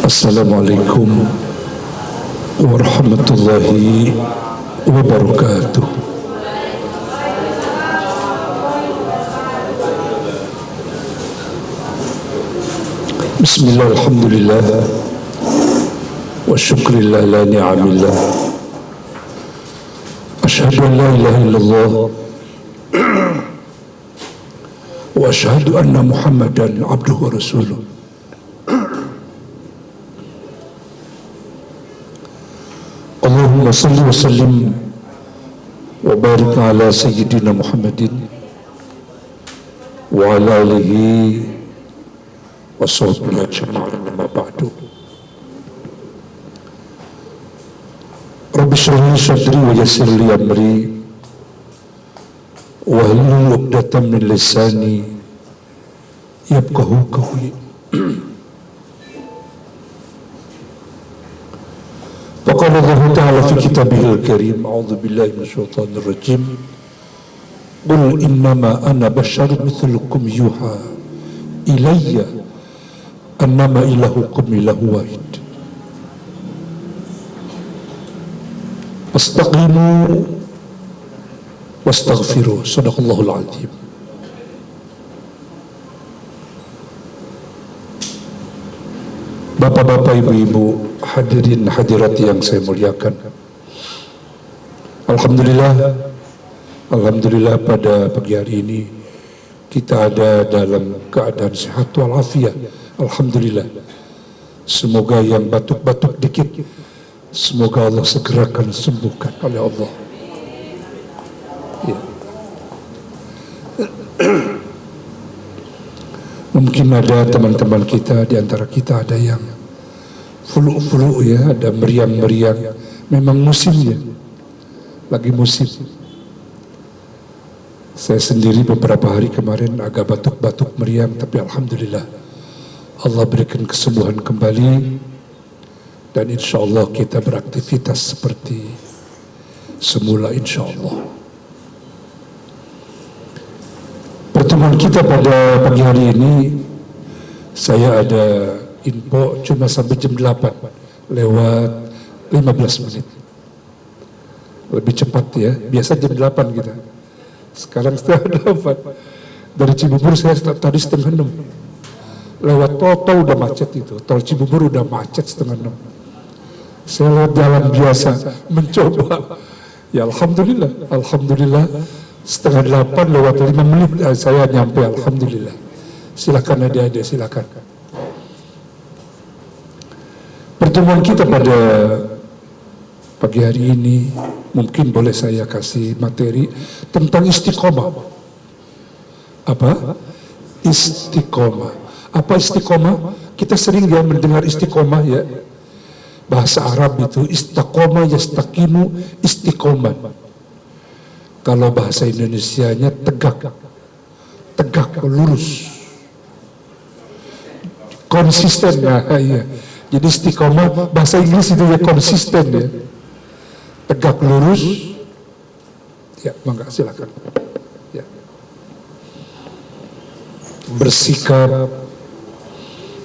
Assalamualaikum warahmatullahi wabarakatuh. Bismillah, alhamdulillah, wa syukrillah la ni'amillah. Asyhadu an la ilaha illallah wa asyhadu anna Muhammadan abduhu wa rasuluh. Allahumma salli wa sallim wa barik ala sayyidina Muhammadin wa ala alihi wa sahbihi ajma'in, amma ba'du. Rabbi shrah li sadri wa yassir li amri wa hlul 'uqdatam min lisani yafqahu qawli. Faqala Allah Ta'ala fi kitabihil karim, a'udzu billahi minasyaitonir rajim, qul innama ana basyarun mithlukum yuha ilayya annama ilahukum ilahu wahid fastaqimu wastaghfiru. Sadaqallahul azim. Bapak-bapak, ibu-ibu, hadirin hadirat yang saya muliakan, Alhamdulillah pada pagi hari ini kita ada dalam keadaan sehat walafiat. Alhamdulillah. Semoga yang batuk-batuk dikit, semoga Allah segerakan sembuhkan oleh Allah. Ya. Mungkin ada teman-teman kita, di antara kita ada yang flu ya, ada meriang-meriang. Memang musimnya, lagi musim. Saya sendiri beberapa hari kemarin agak batuk-batuk meriang, tapi alhamdulillah Allah berikan kesembuhan kembali, dan insya Allah kita beraktivitas seperti semula insya Allah. Pertemuan kita pada pagi hari ini, saya ada info cuma sampai jam 8 lewat 15 menit. Lebih cepat ya, biasa jam 8 kita. Sekarang setengah 8. Dari Cibubur saya tadi setengah 6. Lewat tol udah macet itu. Tol Cibubur udah macet setengah 6. Saya lewat jalan biasa, mencoba. Ya Alhamdulillah. Setengah 8 lewat 5 menit saya nyampe, alhamdulillah. Silakan adik-adik, silakan. Pertemuan kita pada pagi hari ini, mungkin boleh saya kasih materi tentang istiqomah. Apa? Istiqomah. Apa istiqomah? Kita sering ya mendengar istiqomah ya. Bahasa Arab itu istaqomah yastaqimu istiqomah. Kalau bahasa Indonesianya tegak lurus, konsisten ya. Jadi istiqomah bahasa Inggris itu ya konsisten ya, tegak lurus. Ya, mangga silakan. Ya.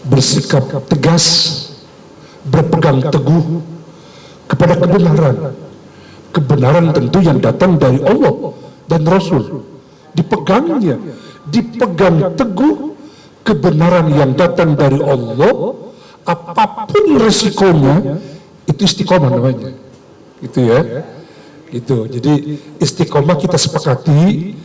Bersikap tegas, berpegang teguh kepada kebenaran tentu yang datang dari Allah dan Rasul. Dipegang teguh kebenaran yang datang dari Allah, apapun resikonya, itu istiqomah namanya. Gitu ya. Gitu. Jadi istiqomah kita sepakati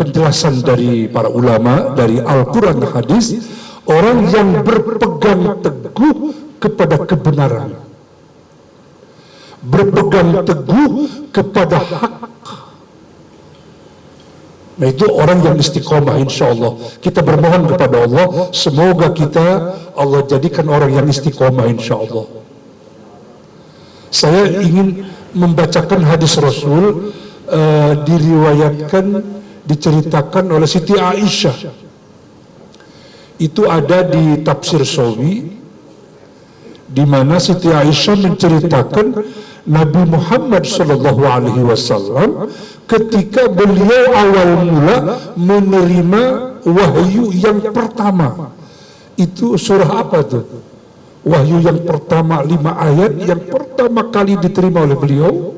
penjelasan dari para ulama dari Al-Quran dan hadis, orang yang berpegang teguh kepada kebenaran, berpegang teguh kepada hak. Nah itu orang yang istiqomah, insya Allah. Kita bermohon kepada Allah, semoga Allah jadikan orang yang istiqomah, insya Allah. Saya ingin membacakan hadis Rasul, diceritakan oleh Siti Aisyah. Itu ada di Tafsir Sawi, di mana Siti Aisyah menceritakan Nabi Muhammad SAW ketika beliau awal mula menerima wahyu yang pertama. Itu surah apa tuh? Wahyu yang pertama 5 ayat yang pertama kali diterima oleh beliau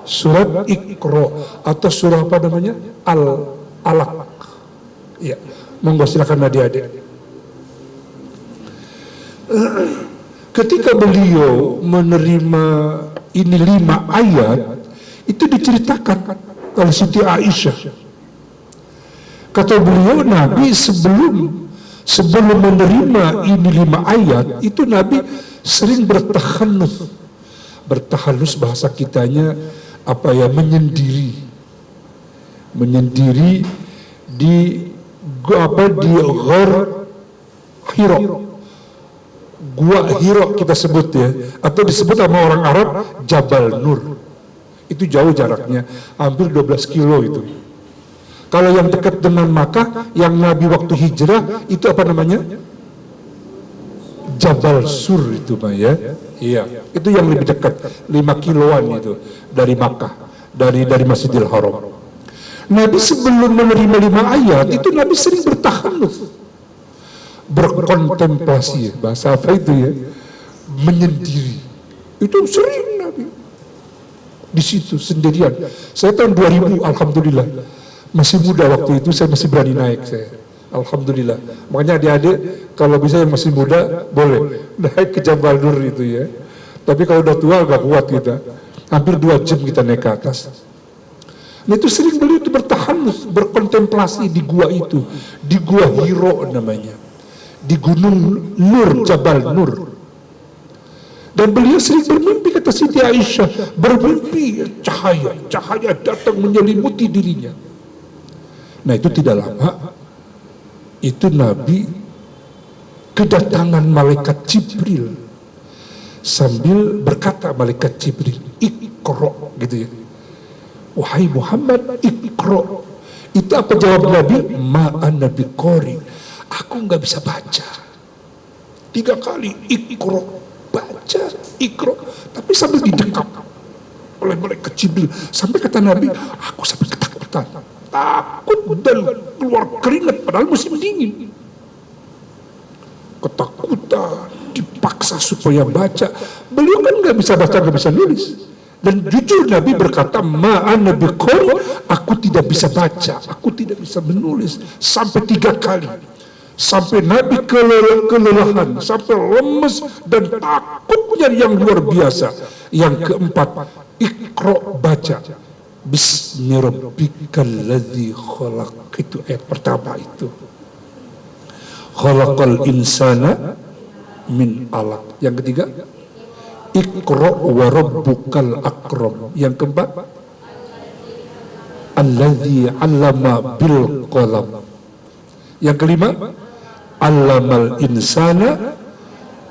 surat Iqra atau surah apa namanya? Al-Alaq. Ya, monggo silakan adik-adik. Ketika beliau menerima ini 5 ayat, itu diceritakan oleh Siti Aisyah. Kata beliau, Nabi sebelum menerima ini 5 ayat, itu Nabi sering bertahanus. Bertahanus bahasa kitanya apa ya, menyendiri di Ghar Hira. Gua Hira kita sebut ya, atau disebut sama orang Arab Jabal Nur. Itu jauh jaraknya, hampir 12 kilo itu. Kalau yang dekat dengan Makkah, yang Nabi waktu hijrah, itu apa namanya? Jabal Sur itu Pak ya. Iya, itu yang lebih dekat, 5 kiloan itu dari Makkah, dari Masjidil Haram. Nabi sebelum menerima 5 ayat, itu Nabi sering bertahanus, berkontemplasi, bahasa apa itu ya? Menyendiri. Itu sering Nabi di situ sendirian. Saya tahun 2000, alhamdulillah. Masih muda waktu itu, saya masih berani naik saya. Alhamdulillah. Makanya adik-adik kalau bisa yang masih muda boleh naik ke Jabal Nur itu ya. Tapi kalau udah tua gak kuat kita. Hampir 2 jam kita naik ke atas. Nah itu sering beliau itu bertahan, berkontemplasi di gua itu, di gua Hira namanya, di Gunung Nur, Jabal Nur. Dan beliau sering bermimpi, kata Siti Aisyah, bermimpi cahaya datang menyelimuti dirinya. Nah itu tidak lama, itu Nabi kedatangan malaikat Jibril sambil berkata malaikat Jibril, Iqra, gitu ya. Wahai Muhammad, Iqra. Itu apa jawab Nabi? Ma'ana biqari. Aku nggak bisa baca. 3 kali Iqra, baca Iqra, tapi sambil didekap oleh malaikat Jibril. Sampai kata Nabi, aku sampai ketakutan, takut dan keluar keringat padahal musim dingin. Ketakutan, dipaksa supaya baca. Beliau kan nggak bisa baca, nggak bisa nulis. Dan jujur Nabi berkata, ma'ana biqari, aku tidak bisa baca, aku tidak bisa menulis. Sampai 3 kali. Sampai Nabi kelelahan, sampai lemes dan takutnya yang luar biasa. Yang keempat, Iqra, baca. Bismi rabbikal ladzi khalaq. Itu ayat pertama itu. Khalaqal insana min alaq. Yang ketiga, Iqra wa rabbukal akram. Yang keempat, alladzi 'allama bil qalam. Yang kelima, 'allamal insana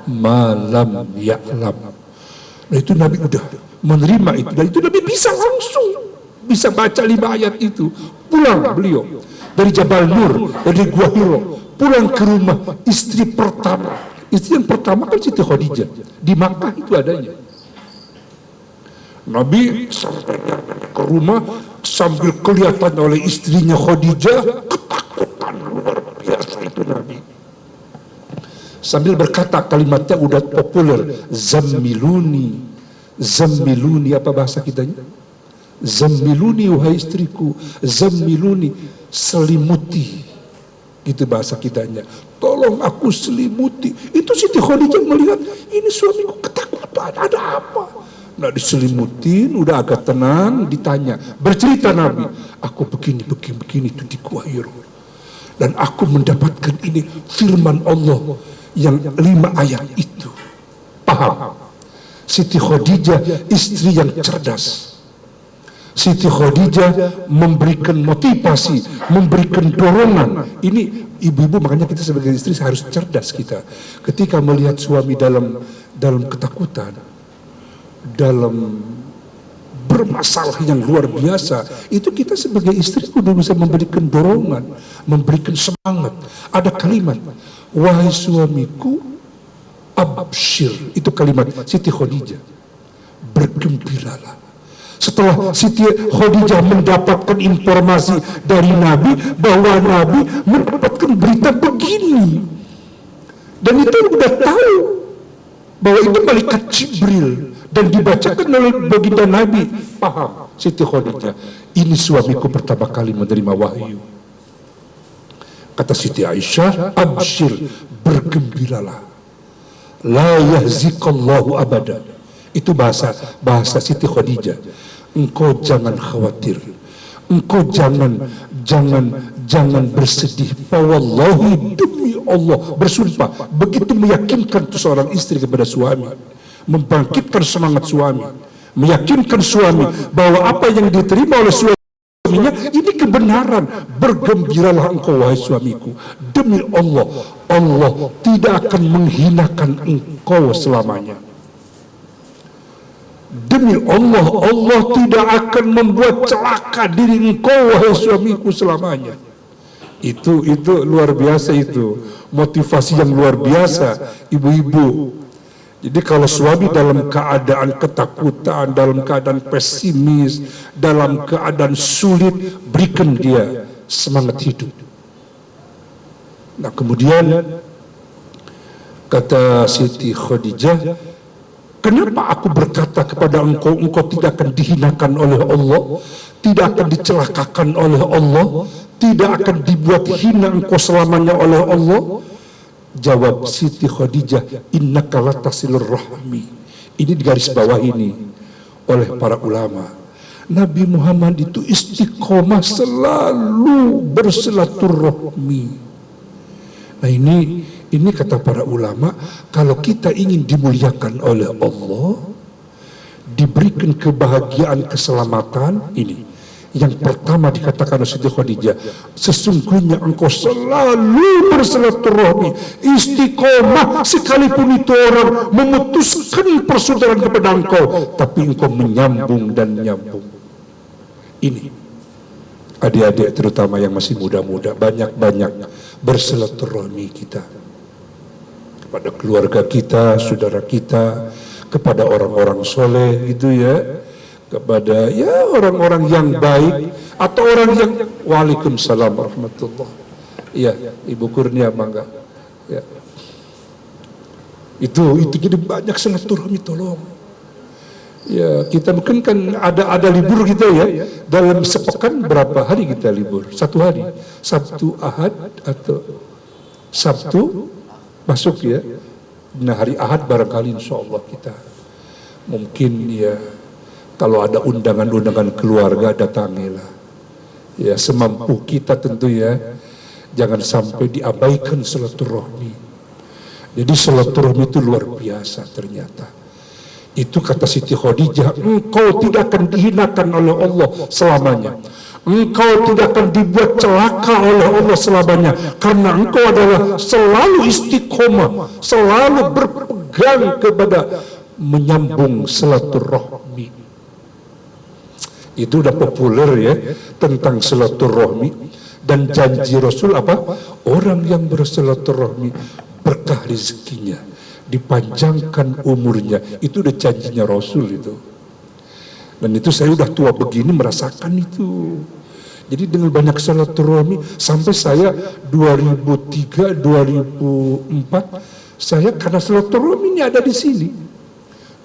ma lam ya'lam. Nah itu Nabi udah menerima itu, dan itu Nabi bisa langsung bisa baca 5 ayat itu. Pulang beliau dari Jabal Nur, dari Gua Hira, pulang ke rumah istri pertama. Istri yang pertama kan Siti Khadijah, di Makkah itu adanya. Nabi sampai ke rumah sambil kelihatan oleh istrinya Khadijah, ketakutan luar biasa itu Nabi. Sambil berkata, kalimatnya udah populer, zammiluni. Zammiluni apa bahasa kitanya? Zammiluni wahai istriku, zammiluni, selimuti. Gitu bahasa kitanya. Tolong aku selimuti. Itu Siti Khadijah melihat, ini suamiku ketakutan, ada apa? Nah diselimutin, udah agak tenang, ditanya. Bercerita Nabi, aku begini itu di Gua Hira. Dan aku mendapatkan ini firman Allah yang 5 ayat itu. Paham? Siti Khadijah istri yang cerdas. Siti Khadijah memberikan motivasi, memberikan dorongan. Ini ibu-ibu, makanya kita sebagai istri harus cerdas kita. Ketika melihat suami dalam ketakutan, dalam bermasalah yang luar biasa, itu kita sebagai istri sudah bisa memberikan dorongan, memberikan semangat. Ada kalimat, wahai suamiku, abshir. Itu kalimat Siti Khadijah, bergembiralah. Setelah Siti Khadijah mendapatkan informasi dari Nabi bahwa Nabi mendapatkan berita begini, dan itu udah tahu bahwa itu malaikat Jibril dan dibacakan oleh baginda Nabi. Paham Siti Khadijah, ini suamiku pertama kali menerima wahyu. Kata Siti Aisyah, absyir, bergembiralah, la yahzikallahu abada. Itu bahasa Siti Khadijah. Engkau jangan khawatir, engkau jangan bersedih. Wallahi, demi Allah bersumpah, begitu meyakinkan tuh seorang istri kepada suami, membangkitkan semangat suami, meyakinkan suami bahwa apa yang diterima oleh suaminya ini kebenaran. Bergembiralah engkau wahai suamiku, demi Allah, Allah tidak akan menghinakan engkau selamanya. Demi Allah, Allah tidak akan membuat celaka diri engkau wahai suamiku selamanya. Itu luar biasa, itu motivasi yang luar biasa, ibu-ibu. Jadi kalau suami dalam keadaan ketakutan, dalam keadaan pesimis, dalam keadaan sulit, berikan dia semangat hidup. Nah, kemudian kata Siti Khadijah, kenapa aku berkata kepada engkau, engkau tidak akan dihinakan oleh Allah, tidak akan dicelakakan oleh Allah, tidak akan dibuat hina engkau selamanya oleh Allah? Jawab Siti Khadijah, innaka latasilur rahmi. Ini di garis bawah ini oleh para ulama. Nabi Muhammad itu istiqomah selalu bersilaturahmi. Nah, ini kata para ulama, kalau kita ingin dimuliakan oleh Allah, diberikan kebahagiaan, keselamatan, ini yang pertama dikatakan oleh Siti Khadijah, sesungguhnya engkau selalu bersilaturahmi, istiqomah, sekalipun itu orang memutuskan persaudaraan kepada engkau, tapi engkau menyambung dan nyambung. Ini adik-adik terutama yang masih muda-muda, banyak-banyak bersilaturahmi kita kepada keluarga kita, saudara kita, kepada orang-orang soleh gitu ya, kepada ya orang-orang yang baik, atau orang yang waalaikumsalam warahmatullah. Iya, Ibu Kurnia, mangga. Ya. Itu jadi banyak silaturahmi, tolong. Ya, kita mungkin kan ada libur kita ya. Dalam sepekan berapa hari kita libur? 1 hari. Sabtu, Ahad, atau Sabtu masuk ya. Nah, hari Ahad barangkali insya Allah kita mungkin ya, kalau ada undangan-undangan keluarga, datangilah. Ya, semampu kita tentu ya. Jangan sampai diabaikan silaturahmi. Jadi silaturahmi itu luar biasa ternyata. Itu kata Siti Khadijah, engkau tidak akan dihinakan oleh Allah selamanya. Engkau tidak akan dibuat celaka oleh Allah selamanya. Karena engkau adalah selalu istiqomah, selalu berpegang kepada menyambung silaturahmi. Itu udah populer ya, tentang silaturahmi. Dan janji Rasul apa? Orang yang bersilaturahmi berkah rezekinya, dipanjangkan umurnya. Itu udah janjinya Rasul itu. Dan itu saya udah tua begini merasakan itu. Jadi dengan banyak silaturahmi, sampai saya 2003, 2004, saya karena silaturahminya ada di sini.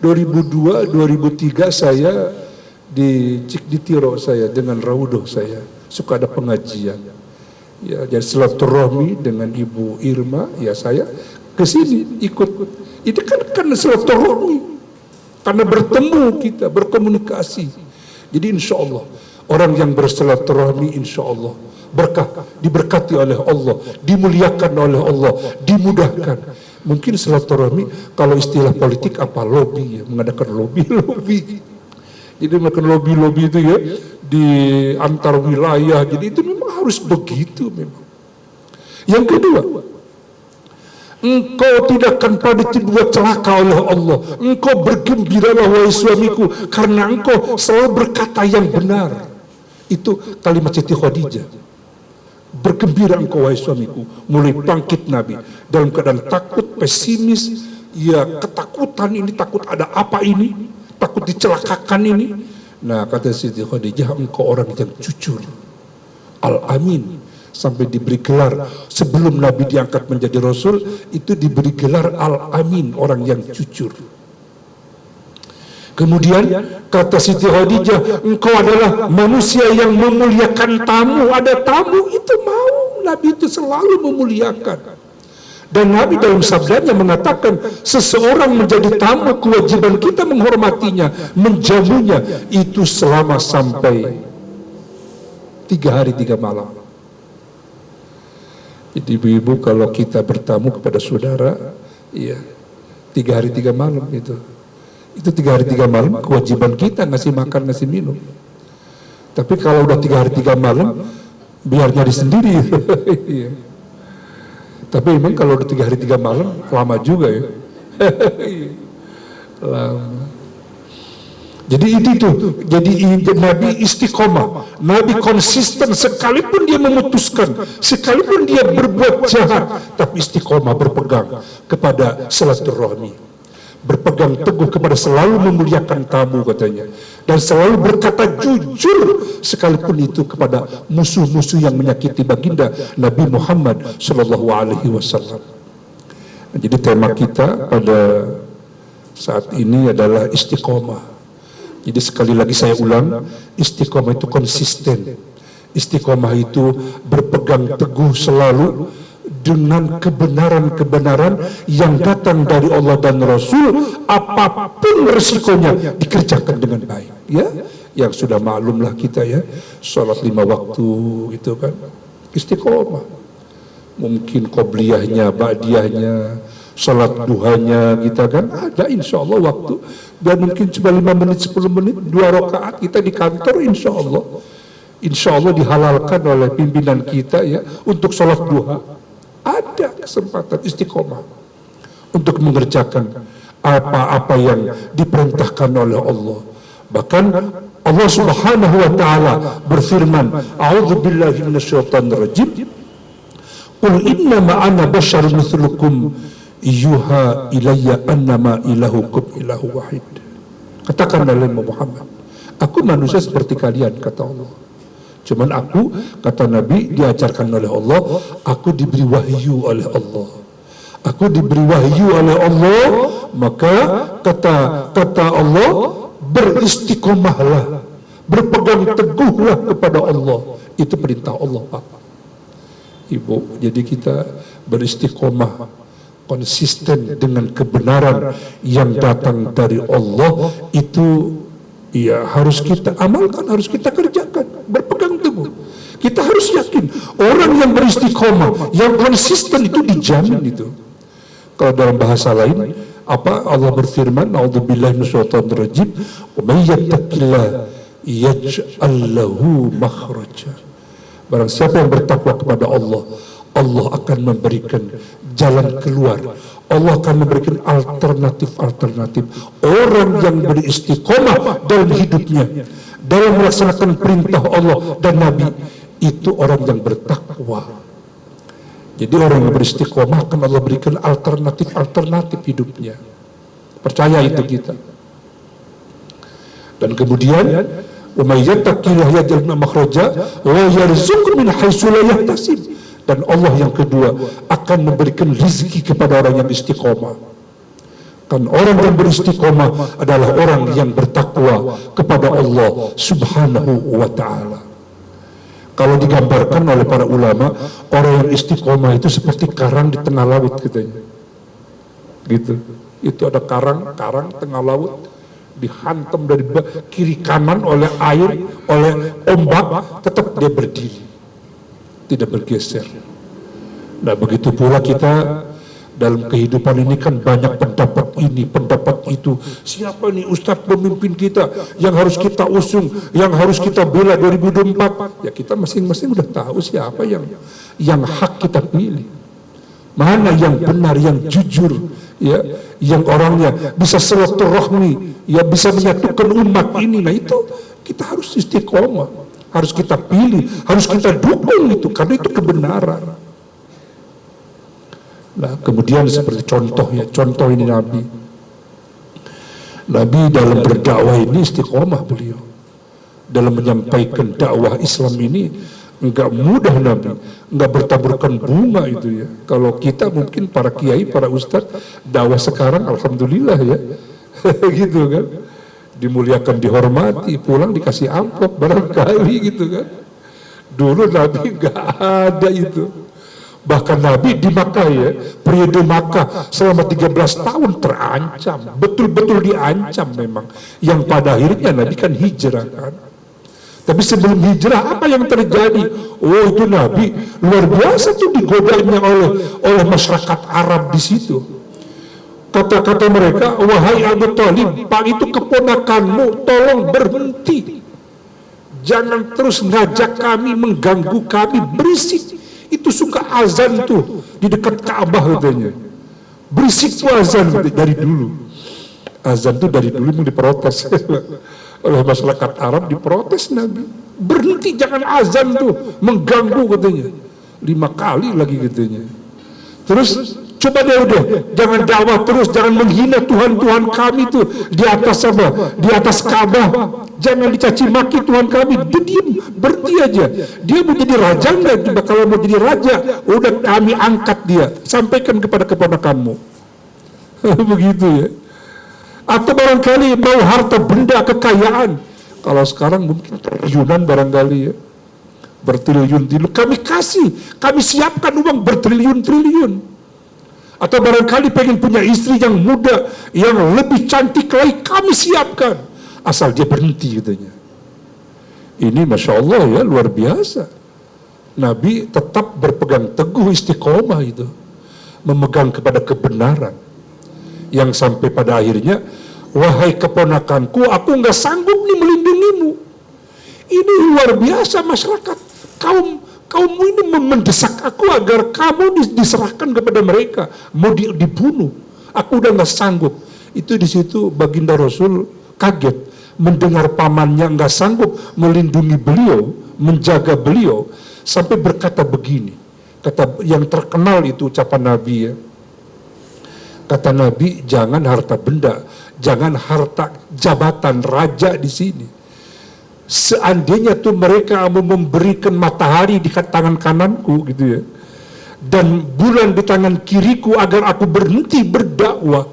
2002, 2003 saya di Cikditiro saya dengan Raudoh, saya suka ada pengajian ya, jadi silaturahmi dengan Ibu Irma ya, saya ke sini ikut. Itu kan karena silaturahmi, karena bertemu kita, berkomunikasi. Jadi insya Allah orang yang bersilaturahmi insya Allah berkah, diberkati oleh Allah, dimuliakan oleh Allah, dimudahkan. Mungkin silaturahmi kalau istilah politik apa, lobby ya, mengadakan lobby. Jadi melakukan lobby itu ya di antar wilayah. Jadi itu memang harus begitu memang. Yang kedua, engkau tidak akan pada dibuat celaka oleh Allah. Engkau bergembiralah wahai suamiku, karena engkau selalu berkata yang benar. Itu kalimat Siti Khadijah. Bergembira engkau wahai suamiku. Mulai bangkit Nabi dalam keadaan takut, pesimis, ya ketakutan ini, takut ada apa ini, takut dicelakakan ini. Nah, kata Siti Khadijah, engkau orang yang jujur, al-amin, sampai diberi gelar sebelum Nabi diangkat menjadi Rasul, itu diberi gelar Al-Amin, orang yang jujur. Kemudian kata Siti Khadijah, engkau adalah manusia yang memuliakan tamu. Ada tamu itu mau, Nabi itu selalu memuliakan. Dan Nabi dalam sabdanya mengatakan, seseorang menjadi tamu, kewajiban kita menghormatinya, menjamunya, itu selama sampai 3 hari 3 malam. Jadi ibu-ibu, kalau kita bertamu kepada saudara, ya 3 hari 3 malam itu 3 hari 3 malam kewajiban kita ngasih makan, ngasih minum. Tapi kalau udah 3 hari 3 malam, biar nyari sendiri. Iya. Tapi memang kalau udah 3 hari 3 malam, lama juga ya. Lama. Jadi itu, jadi Nabi istiqomah, Nabi konsisten, sekalipun dia memutuskan, sekalipun dia berbuat jahat, tapi istiqomah, berpegang kepada silaturahmi, berpegang teguh kepada selalu memuliakan tamu katanya, dan selalu berkata jujur sekalipun itu kepada musuh-musuh yang menyakiti baginda Nabi Muhammad Sallallahu Alaihi Wasallam. Jadi tema kita pada saat ini adalah istiqomah. Jadi sekali lagi saya ulang, istiqomah itu konsisten. Istiqomah itu berpegang teguh selalu dengan kebenaran-kebenaran yang datang dari Allah dan Rasul, apapun resikonya dikerjakan dengan baik. Ya, yang sudah maklumlah kita ya, sholat 5 waktu gitu kan, istiqomah. Mungkin qobliyahnya, ba'diyahnya, sholat duhanya kita kan ada insya Allah waktu, dan mungkin cuma 5 menit 10 menit 2 rakaat kita di kantor, insya Allah dihalalkan oleh pimpinan kita ya untuk sholat duha. Ada kesempatan istiqomah untuk mengerjakan apa-apa yang diperintahkan oleh Allah. Bahkan Allah Subhanahu wa taala berfirman, a'udzubillahi minasyaitonirrajim, qul innama ana basyarun mithlukum yuha ilayya annama ilahukum ilahu wahid. Katakan oleh Muhammad, aku manusia seperti kalian, kata Allah. Cuman aku, kata Nabi, diajarkan oleh Allah, aku diberi wahyu oleh Allah. Aku diberi wahyu oleh Allah, maka kata Allah, beristiqomahlah, berpegang teguhlah kepada Allah. Itu perintah Allah, Pak. Ibu, jadi kita beristiqomah, konsisten dengan kebenaran yang datang dari Allah, itu ya harus kita amalkan, harus kita kerjakan, berpegang teguh. Kita harus yakin orang yang beristiqomah, yang konsisten itu dijamin itu. Kalau dalam bahasa lain, apa Allah berfirman, a'udzubillahi minasyaitonirrajim, wa may yattaqillah yaj'al lahu makhraja. Barang siapa yang bertakwa kepada Allah, Allah akan memberikan jalan keluar. Allah akan memberikan alternatif-alternatif. Orang yang beristiqomah dalam hidupnya, dalam melaksanakan perintah Allah dan Nabi, itu orang yang bertakwa. Jadi orang yang beristiqomah akan Allah berikan alternatif-alternatif hidupnya. Percaya itu kita. Dan kemudian, وَمَنْ يَتَّقِ اللَّهَ يَجْعَلْ لَهُ مَخْرَجًا وَيَرْزُقْهُ مِنْ حَيْثُ لَا يَحْتَسِبُ. Dan Allah yang kedua akan memberikan rezeki kepada orang yang istiqomah. Kan orang yang beristiqomah adalah orang yang bertakwa kepada Allah Subhanahu wa ta'ala. Kalau digambarkan oleh para ulama, orang yang istiqomah itu seperti karang di tengah laut katanya. Gitu. Itu ada karang tengah laut, dihantam dari kiri kanan oleh air, oleh ombak, tetap dia berdiri, tidak bergeser. Nah begitu pula kita dalam kehidupan ini kan banyak pendapat ini, pendapat itu. Siapa nih Ustadz pemimpin kita yang harus kita usung, yang harus kita bela 2024? Ya kita masing-masing udah tahu siapa yang hak kita pilih. Mana yang benar, yang jujur, ya, yang orangnya bisa silaturahmi, ya bisa menyatukan umat ini. Nah itu kita harus istiqomah, harus kita pilih, harus kita dukung itu, karena itu kebenaran. Nah kemudian seperti contoh ini Nabi dalam berdakwah ini istiqomah beliau. Dalam menyampaikan dakwah Islam ini, Enggak mudah Nabi, enggak bertaburkan bunga itu ya. Kalau kita mungkin para kiai, para ustadz, dakwah sekarang alhamdulillah ya. Gitu kan. Dimuliakan, dihormati, pulang dikasih amplop barangkali gitu kan. Dulu Nabi enggak ada itu. Bahkan Nabi di Makkah ya, periode Makkah selama 13 tahun terancam, betul-betul diancam memang. Yang pada akhirnya Nabi kan hijrah kan. Tapi sebelum hijrah apa yang terjadi? Oh itu Nabi luar biasa tuh digodanya oleh masyarakat Arab di situ. Kata-kata mereka, wahai Abu Thalib, Pak itu keponakanmu, tolong berhenti. Jangan terus ngajak kami, mengganggu kami, berisik. Itu suka azan tuh di dekat Ka'bah katanya. Berisik tuh azan dari dulu. Azan tuh dari dulu yang diprotes oleh masyarakat Arab, diprotes Nabi. Berhenti, jangan azan tuh, mengganggu katanya. 5 kali lagi katanya. Terus coba deh udah, jangan dakwah terus, jangan menghina Tuhan-Tuhan kami tuh di atas apa? Di atas Ka'bah. Jangan dicaci maki Tuhan kami. Dia diam, berhenti aja. Dia mau jadi raja enggak? Kalau mau jadi raja, udah kami angkat dia, sampaikan kepada keponakanmu. Begitu ya. Atau barangkali mau harta benda kekayaan. Kalau sekarang mungkin triliunan barangkali ya. Bertriliun-triliun. Kami kasih, kami siapkan uang bertriliun-triliun. Atau barangkali pengen punya istri yang muda, yang lebih cantik lagi, kami siapkan. Asal dia berhenti katanya. Ini Masya Allah ya, luar biasa. Nabi tetap berpegang teguh istiqomah itu. Memegang kepada kebenaran. Yang sampai pada akhirnya, wahai keponakanku, aku nggak sanggup nih melindungimu. Ini luar biasa masyarakat. Kaummu ini mendesak aku agar kamu diserahkan kepada mereka, mau dibunuh. Aku udah nggak sanggup. Itu di situ baginda Rasul kaget mendengar pamannya nggak sanggup melindungi beliau, menjaga beliau, sampai berkata begini. Kata yang terkenal itu ucapan Nabi ya. Kata Nabi, jangan harta benda, jangan harta jabatan raja di sini. Seandainya tuh mereka mau memberikan matahari di tangan kananku gitu ya, dan bulan di tangan kiriku agar aku berhenti berdakwah,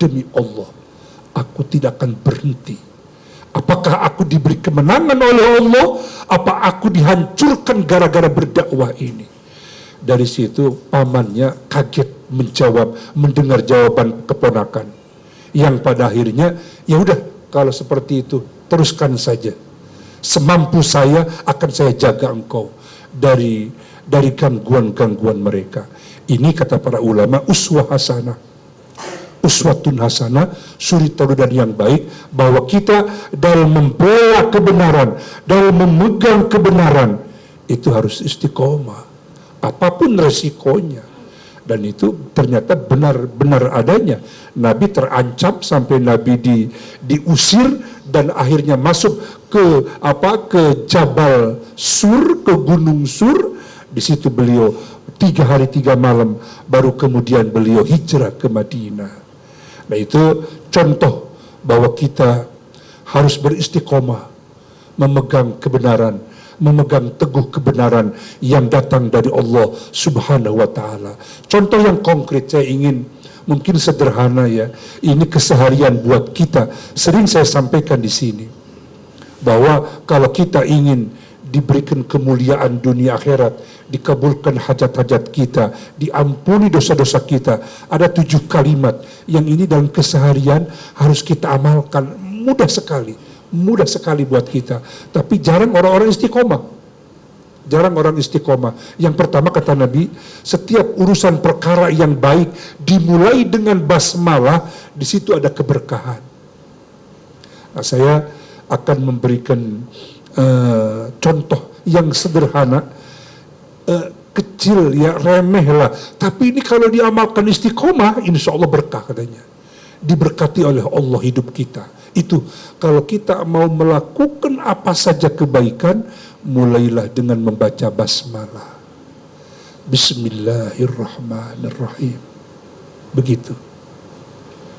demi Allah, aku tidak akan berhenti. Apakah aku diberi kemenangan oleh Allah? Apa aku dihancurkan gara-gara berdakwah ini? Dari situ pamannya kaget mendengar jawaban keponakan, yang pada akhirnya ya udah, kalau seperti itu teruskan saja, semampu saya akan saya jaga engkau dari gangguan-gangguan mereka. Ini kata para ulama uswah hasanah, uswatun hasanah, suri tauladan yang baik, bahwa kita dalam membela kebenaran, dalam memegang kebenaran itu harus istiqomah apapun resikonya. Dan itu ternyata benar-benar adanya. Nabi terancam sampai Nabi diusir dan akhirnya masuk ke Jabal Sur, ke Gunung Sur. Di situ beliau 3 hari 3 malam, baru kemudian beliau hijrah ke Madinah. Nah itu contoh bahwa kita harus beristiqomah, memegang kebenaran, memegang teguh kebenaran yang datang dari Allah Subhanahu wa Ta'ala. Contoh yang konkret saya ingin, mungkin sederhana ya, ini keseharian buat kita. Sering saya sampaikan di sini bahwa kalau kita ingin diberikan kemuliaan dunia akhirat, dikabulkan hajat-hajat kita, diampuni dosa-dosa kita, ada 7 kalimat yang ini dalam keseharian harus kita amalkan. Mudah sekali buat kita, tapi jarang orang-orang istiqomah. Yang pertama kata Nabi, setiap urusan perkara yang baik dimulai dengan basmalah, di situ ada keberkahan. Nah, saya akan memberikan contoh yang sederhana, kecil ya, remeh lah, tapi ini kalau diamalkan istiqomah, insya Allah berkah katanya. Diberkati oleh Allah hidup kita. Itu kalau kita mau melakukan apa saja kebaikan, mulailah dengan membaca basmalah. Bismillahirrahmanirrahim. Begitu.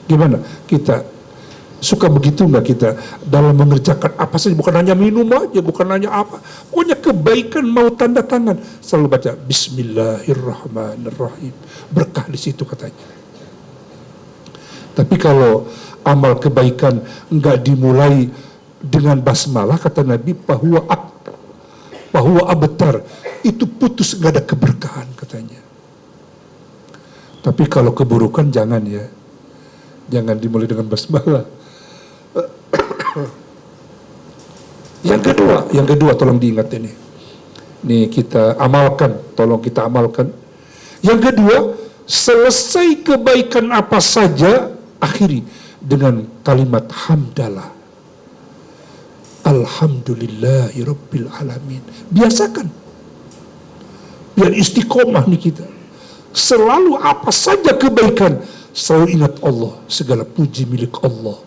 Gimana? Kita Suka begitu nggak kita dalam mengerjakan apa saja, bukan hanya minum aja, bukan hanya apa, pokoknya kebaikan mau tanda tangan, selalu baca Bismillahirrahmanirrahim, berkah di situ katanya. Tapi kalau amal kebaikan nggak dimulai dengan basmalah, kata Nabi, bahwa abtar, itu putus, nggak ada keberkahan katanya. Tapi kalau keburukan jangan ya, jangan dimulai dengan basmalah. Yang kedua tolong diingat ini. Nih kita amalkan, tolong kita amalkan. Yang kedua, selesai kebaikan apa saja, akhiri dengan kalimat hamdalah. Alhamdulillahirabbil alamin. Biasakan. Biar istiqomah nih kita. Selalu apa saja kebaikan, selalu ingat Allah, segala puji milik Allah,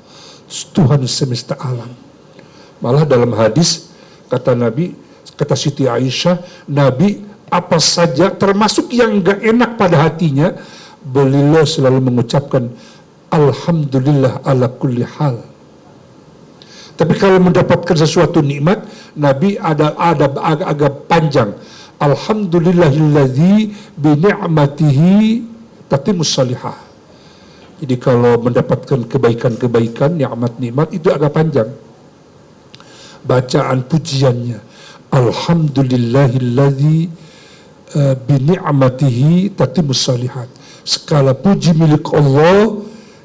Tuhan semesta alam. Malah dalam hadis kata Nabi, kata Siti Aisyah, Nabi apa saja termasuk yang gak enak pada hatinya, beliau selalu mengucapkan alhamdulillah ala kulli hal. Tapi kalau mendapatkan sesuatu nikmat, Nabi ada agak panjang, alhamdulillahilladzi bi ni'matihi tatimmus salihah. Jadi kalau mendapatkan kebaikan-kebaikan, nikmat-nikmat, itu agak panjang bacaan pujiannya. Alhamdulillahilladzi bi ni'matihi tatimmus salihat. Segala puji milik Allah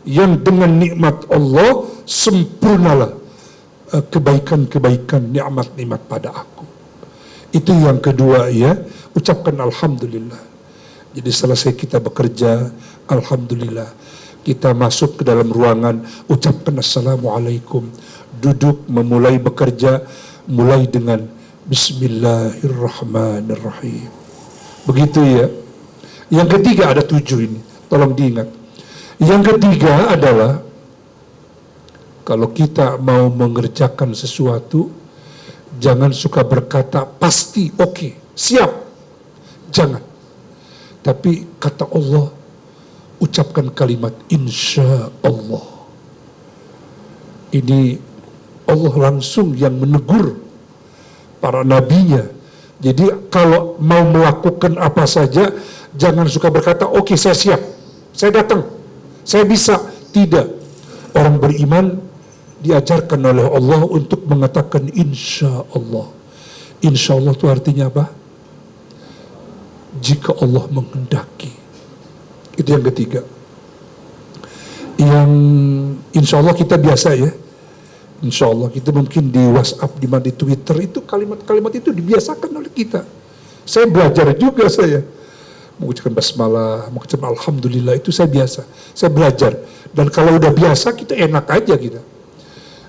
yang dengan nikmat Allah sempurnalah kebaikan-kebaikan, nikmat-nikmat pada aku. Itu yang kedua ya, ucapkan alhamdulillah. Jadi selesai kita bekerja, alhamdulillah. Kita masuk ke dalam ruangan, ucapkan assalamualaikum. Duduk memulai bekerja, mulai dengan Bismillahirrahmanirrahim. Begitu ya. Yang ketiga, ada 7 ini, tolong diingat. Yang ketiga adalah, kalau kita mau mengerjakan sesuatu, jangan suka berkata pasti, oke, siap. Jangan. Tapi kata Allah, ucapkan kalimat insya Allah. Ini Allah langsung yang menegur para nabinya. Jadi kalau mau melakukan apa saja, jangan suka berkata, oke, saya siap, saya datang, saya bisa. Tidak. Orang beriman diajarkan oleh Allah untuk mengatakan insya Allah. Insya Allah itu artinya apa? Jika Allah menghendaki. Itu yang ketiga. Yang insya Allah kita biasa ya. Insya Allah kita mungkin di WhatsApp, di Twitter, itu kalimat-kalimat itu dibiasakan oleh kita. Saya belajar juga, saya mengucapkan basmalah, mengucapkan alhamdulillah, itu saya biasa. Saya belajar. Dan kalau udah biasa, kita enak aja kita.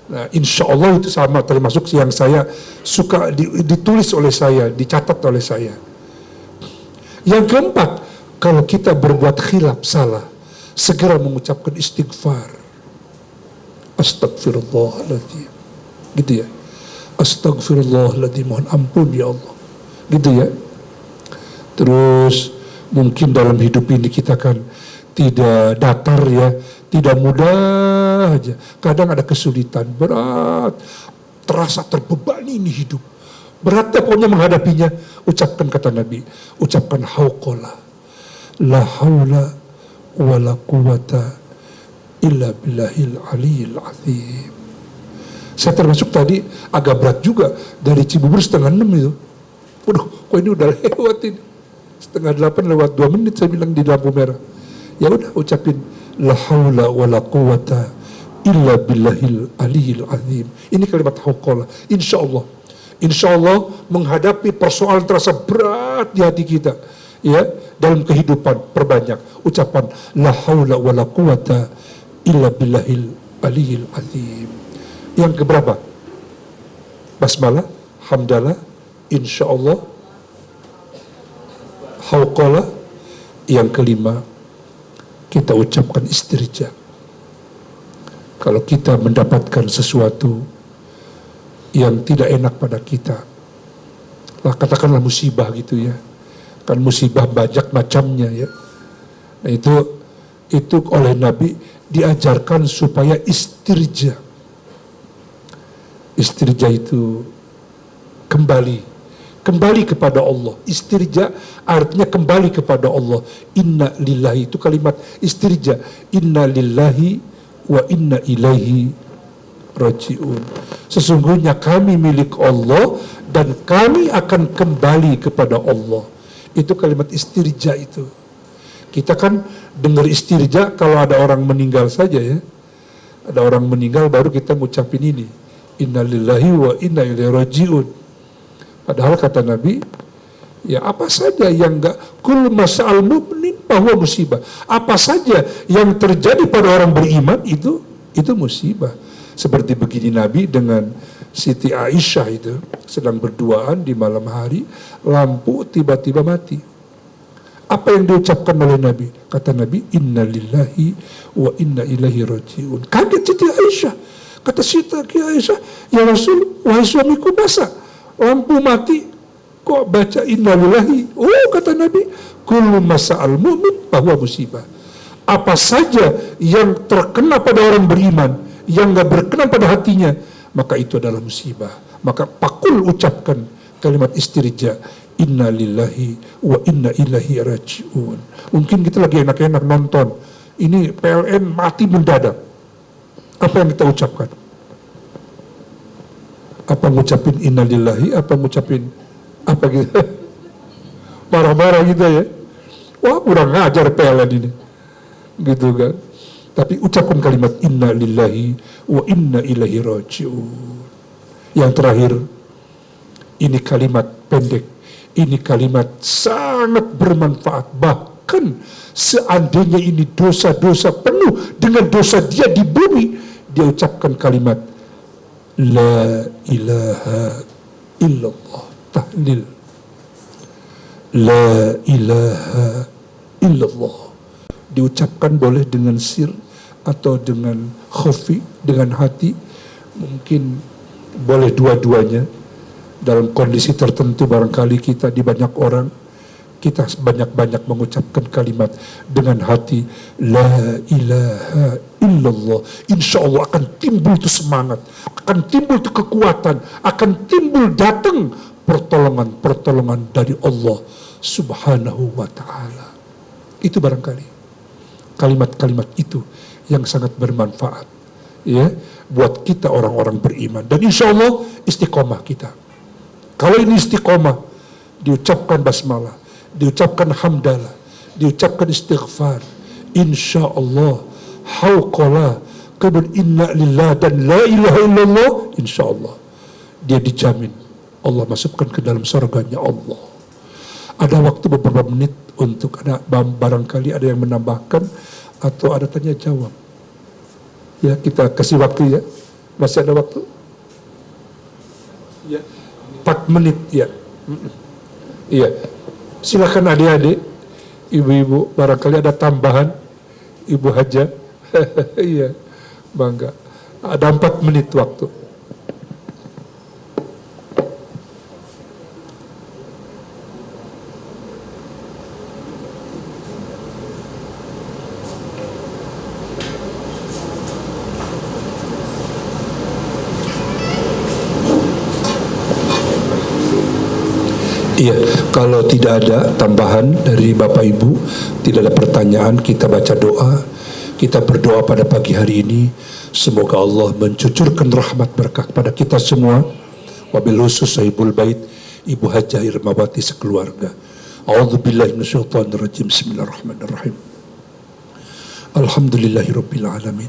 Nah, insya Allah itu sama, termasuk yang saya suka ditulis oleh saya, dicatat oleh saya. Yang keempat, kalau kita berbuat khilaf, salah, segera mengucapkan istighfar. Astagfirullahaladzim. Gitu ya. Astagfirullahaladzim, mohon ampun ya Allah. Gitu ya. Terus mungkin dalam hidup ini kita kan tidak datar ya, tidak mudah aja. Kadang ada kesulitan, berat, terasa terbebani ini hidup. Beratnya pokoknya menghadapinya. Ucapkan kata Nabi, ucapkan hauqala, la haula wa la quwata illa billahil aliyil azim. Saya termasuk tadi agak berat juga, dari Cibubur 5:30 itu. Waduh, kok ini udah lewat ini. 7:30 lewat 2 menit saya bilang di lampu merah. Ya udah, ucapin la haula wa la quwata illa billahil aliyil azim. Ini kalimat hauqala. Insya Allah menghadapi persoalan terasa berat di hati kita, ya, dalam kehidupan, perbanyak ucapan la haula wa la quwata illa billahil aliyil azim. Yang keberapa? Basmalah, hamdalah, insyaallah, hauqala. Yang kelima, kita ucapkan istirja. Kalau kita mendapatkan sesuatu yang tidak enak pada kita, lah katakanlah musibah gitu ya, kan musibah banyak macamnya ya. Nah itu oleh Nabi diajarkan supaya istirja. Istirja itu kembali kepada Allah. Istirja artinya kembali kepada Allah. Inna lillahi, itu kalimat istirja. Inna lillahi wa inna ilaihi raji'un. Sesungguhnya kami milik Allah dan kami akan kembali kepada Allah. Itu kalimat istirja itu. Kita kan dengar istirja kalau ada orang meninggal saja ya. Ada orang meninggal baru kita ngucapin ini. Inna lillahi wa inna ilaihi raji'un. Padahal kata Nabi, ya apa saja yang enggak, kul masa'al mu'min bahwa musibah. Apa saja yang terjadi pada orang beriman itu musibah. Seperti begini Nabi dengan Siti Aisyah itu sedang berduaan di malam hari, lampu tiba-tiba mati. Apa yang diucapkan oleh Nabi? Kata Nabi, inna lillahi wa inna ilaihi raji'un. Kaget Siti Aisyah. Kata Siti Aisyah, ya Rasul, wahai suamiku, masa lampu mati kok baca inna lillahi? Oh, kata Nabi, kullu masa'al mu'min bahwa musibah. Apa saja yang terkena pada orang beriman, yang gak berkenan pada hatinya, maka itu adalah musibah. Maka pakul ucapkan kalimat istirja, inna lillahi wa inna ilaihi raji'un. Mungkin kita lagi enak-enak nonton, ini PLN mati mendadak. Apa yang kita ucapkan? Apa ngucapin inna lillahi, apa ngucapin apa gitu? Marah-marah gitu ya. Wah, kurang ngajar PLN ini. Gitu kan. Tapi ucapkan kalimat inna lillahi wa inna ilaihi raji'un. Yang terakhir, ini kalimat pendek, ini kalimat sangat bermanfaat. Bahkan seandainya ini dosa-dosa penuh dengan dosa dia di bumi, dia ucapkan kalimat la ilaha illallah, tahlil. La ilaha illallah. Diucapkan boleh dengan sir atau dengan khafi, dengan hati. Mungkin boleh dua-duanya. Dalam kondisi tertentu barangkali kita di banyak orang, kita banyak-banyak mengucapkan kalimat dengan hati la ilaha illallah. Insya Allah akan timbul itu semangat, akan timbul itu kekuatan, akan timbul datang pertolongan dari Allah subhanahu wa ta'ala. Itu barangkali kalimat-kalimat itu yang sangat bermanfaat ya buat kita orang-orang beriman, dan insya Allah istiqomah kita. Kalau ini istiqomah, diucapkan basmalah, diucapkan hamdalah, diucapkan istighfar, insya Allah hauqala kemudian inna lillah dan la ilaha illallah, insya Allah dia dijamin Allah masukkan ke dalam surganya Allah. Ada waktu beberapa menit untuk ada barangkali ada yang menambahkan atau ada tanya jawab. Ya, kita kasih waktu ya. Masih ada waktu? Ya. 4 menit ya. Iya. Silakan adik-adik, ibu-ibu, barangkali ada tambahan. Ibu Haja. Iya. Bangga. Ada 4 menit waktu. Iya, kalau tidak ada tambahan dari Bapak Ibu, tidak ada pertanyaan, kita baca doa. Kita berdoa pada pagi hari ini, semoga Allah mencucurkan rahmat berkah pada kita semua. Wabil khusus sahibul bait Ibu Hajah Irmawati sekeluarga. A'udzubillahi minasyaitonirrajim. Bismillahirrahmanirrahim. Alhamdulillahirabbil alamin.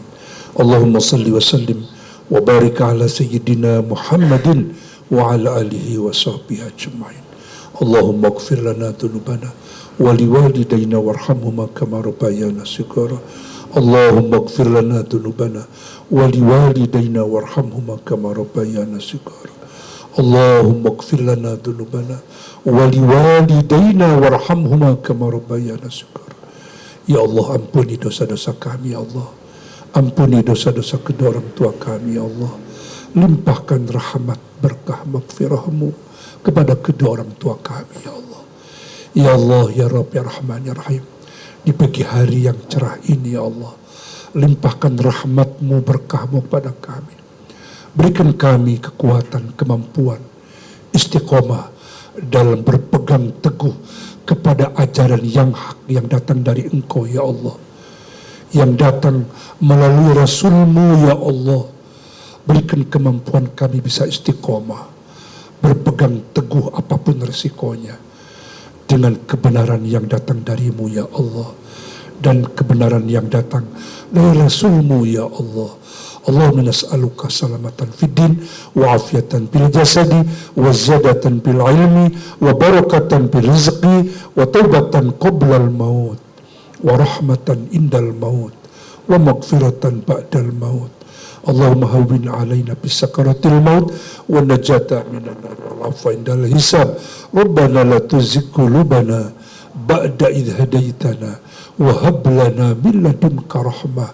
Allahumma salli wa sallim wa barik ala sayyidina Muhammadin wa ala alihi wa sahbihi ajma'in. Allahumma ighfir lana dhunubana wa liwalidayna warhamhuma kama rabbayana shighara. Allahumma ighfir lana dhunubana wa liwalidayna warhamhuma kama rabbayana shighara. Allahumma ighfir lana dhunubana wa liwalidayna warhamhuma kama rabbayana shighara. Ya Allah, ampuni dosa-dosa kami ya Allah. Ampuni dosa-dosa kedua orang tua kami ya Allah. Limpahkan rahmat berkah maghfirah-Mu kepada kedua orang tua kami ya Allah. Ya Allah, ya Rabb, ya Rahman, ya Rahim. Di pagi hari yang cerah ini ya Allah, limpahkan rahmat-Mu, berkah-Mu kepada kami. Berikan kami kekuatan, kemampuan, istiqomah dalam berpegang teguh kepada ajaran yang hak yang datang dari Engkau ya Allah, yang datang melalui Rasul-Mu ya Allah. Berikan kemampuan kami bisa istiqomah, berpegang teguh apapun resikonya, dengan kebenaran yang datang dari-Mu ya Allah, dan kebenaran yang datang dari Rasul-Mu ya Allah. Allahumma nas'aluka salamatan fid din wa afiatan fil jasadi wa ziyadatan fil ilmi wa barakatan fil rizqi wa taubatan qabla al maut wa rahmatan indal maut wa maghfiratan ba'dal maut. Allahumma hawwin alaina bis sakaratil maut wa najata minan nar wal afwa indal hisab. Rabbana la tuzigh qulubana ba'da idh hadaitana wa hab lana min ladunka rahmah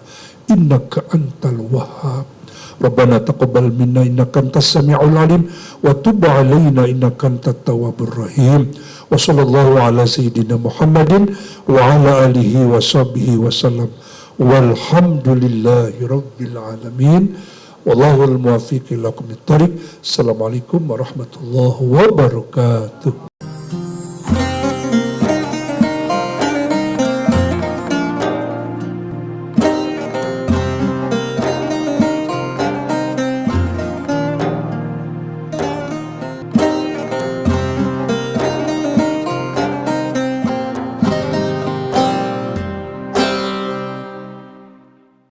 innaka antal wahhab. Rabbana taqabbal minna innaka antas samiul alim wa tub alaina innaka antat tawwabur rahim. Wa sallallahu ala sayyidina Muhammadin wa ala alihi wa sahbihi wa sallam. Walhamdulillahi rabbil alamin. Wallahul muwaffiq ila aqwamit thariq. Assalamualaikum warahmatullahi wabarakatuh.